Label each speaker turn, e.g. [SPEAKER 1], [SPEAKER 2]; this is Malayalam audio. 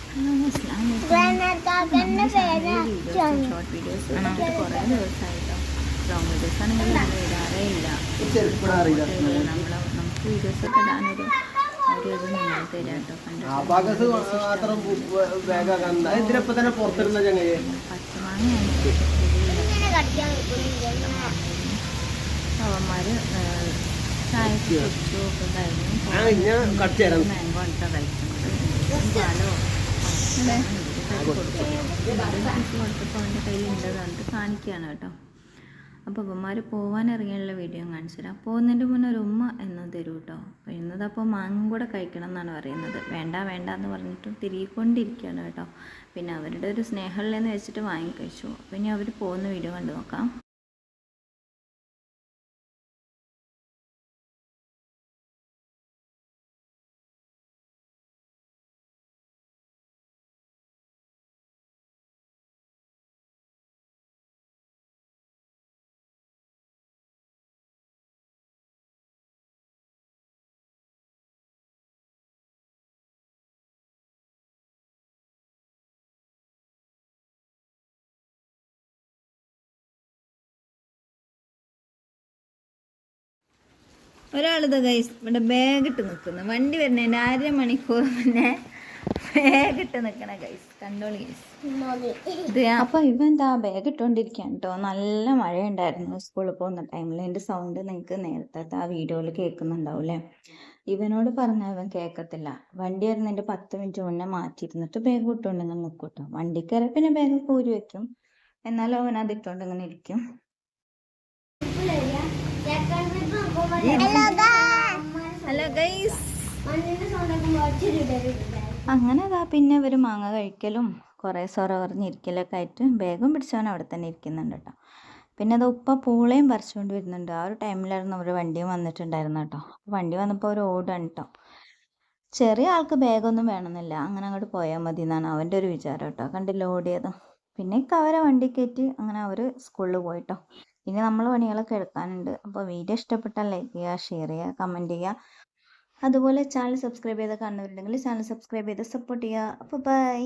[SPEAKER 1] ഷോർട്ട് വീഡിയോസ് കാണാനായിട്ട് കുറേ ദിവസമായിട്ടോ. ലോങ് വീഡിയോസ് ആണെങ്കിൽ നമ്മൾ ഇടാറേ ഇല്ല. നമുക്ക് വീഡിയോസൊക്കെ ഇടാനൊരു ഇത് നിങ്ങൾ തരാം കേട്ടോ. പച്ചമാങ്ങ അവന്മാർ ചായക്ക് കുടിച്ചു ഒക്കെ കഴിഞ്ഞു. മാംഗോ ഇട്ടാ കഴിക്കുന്നത്. പാലോ കൊടുത്തപ്പോൾ അവൻ്റെ കയ്യിൽ ഉണ്ടതായിട്ട് കാണിക്കുകയാണ് കേട്ടോ. അപ്പോൾ അവന്മാർ പോകാനിറങ്ങിയുള്ള വീഡിയോ കാണിച്ചു തരാം. പോകുന്നതിൻ്റെ മുന്നേ ഒരു ഉമ്മ എന്ന് തരൂ കേട്ടോ. പറയുന്നത് അപ്പോൾ മാങ്ങ കൂടെ കഴിക്കണം എന്നാണ് പറയുന്നത്. വേണ്ട വേണ്ട എന്ന് പറഞ്ഞിട്ട് തിരികൊണ്ടിരിക്കുകയാണ് കേട്ടോ. പിന്നെ അവരുടെ ഒരു സ്നേഹമുള്ളതെന്ന് വെച്ചിട്ട് വാങ്ങിക്കഴിച്ചു. അപ്പോൾ ഇനി അവർ പോകുന്ന വീഡിയോ കണ്ടു നോക്കാം. ഒരാളിത് ഗൈസ് ഇവിടെ ബാഗിട്ട് നിൽക്കുന്നു. വണ്ടി വരുന്നതിൻ്റെ 1/2 മണിക്കൂർ മുന്നേ ബാഗിട്ട് നിൽക്കണ ഗൈസ്. കണ്ടോളി ഗൈസ്. ഇത് അപ്പോൾ ഇവൻ എന്താ ബാഗ് ഇട്ടുകൊണ്ടിരിക്കുകയാണ് കേട്ടോ. നല്ല മഴയുണ്ടായിരുന്നു സ്കൂളിൽ പോകുന്ന ടൈമിൽ. എൻ്റെ സൗണ്ട് നിങ്ങൾക്ക് നേരത്തെ ആ വീഡിയോയിൽ കേൾക്കുന്നുണ്ടാവില്ലേ. ഇവനോട് പറഞ്ഞാൽ ഇവൻ കേൾക്കത്തില്ല. വണ്ടി വരുന്നതിൻ്റെ 10 മിനിറ്റ് മുന്നേ മാറ്റിയിരുന്നിട്ട് ബാഗ് ഇട്ടുകൊണ്ടിങ്ങനെ നിൽക്കും കേട്ടോ. വണ്ടി കയറി പിന്നെ ബാഗ് കൂരി വെക്കും. എന്നാലും അവൻ അത് ഇട്ടുകൊണ്ട് ഇങ്ങനെ ഇരിക്കും. Hello guys. അങ്ങനെ അതാ പിന്നെ അവർ മാങ്ങ കഴിക്കലും കുറേ സൊറ പറഞ്ഞിരിക്കലൊക്കെ ആയിട്ട് ബാഗും പിടിച്ചവൻ അവിടെ തന്നെ ഇരിക്കുന്നുണ്ട് കേട്ടോ. പിന്നെ അത് ഉപ്പ പൂളയും പറിച്ചുകൊണ്ട് വരുന്നുണ്ട്. ആ ഒരു ടൈമിലായിരുന്നു അവർ വണ്ടിയും വന്നിട്ടുണ്ടായിരുന്നു കേട്ടോ. വണ്ടി വന്നപ്പോൾ അവർ ഓടാണ് കേട്ടോ. ചെറിയ ആൾക്ക് ബാഗൊന്നും വേണമെന്നില്ല, അങ്ങനെ അങ്ങോട്ട് പോയാൽ മതി എന്നാണ് അവൻ്റെ ഒരു വിചാരം കേട്ടോ. കണ്ടില്ല ഓടിയത്. പിന്നെ അവരെ വണ്ടി കയറ്റി അങ്ങനെ അവർ സ്കൂളിൽ പോയിട്ടോ. ഇനി നമ്മൾ പണികളൊക്കെ എടുക്കാനുണ്ട്. അപ്പോൾ വീഡിയോ ഇഷ്ടപ്പെട്ടാൽ ലൈക്ക് ചെയ്യുക, ഷെയർ ചെയ്യുക, കമൻറ്റ് ചെയ്യുക. അതുപോലെ ചാനൽ സബ്സ്ക്രൈബ് ചെയ്ത് കാണുന്നവരുണ്ടെങ്കിൽ ചാനൽ സബ്സ്ക്രൈബ് ചെയ്ത് സപ്പോർട്ട് ചെയ്യുക. അപ്പോൾ ബൈ.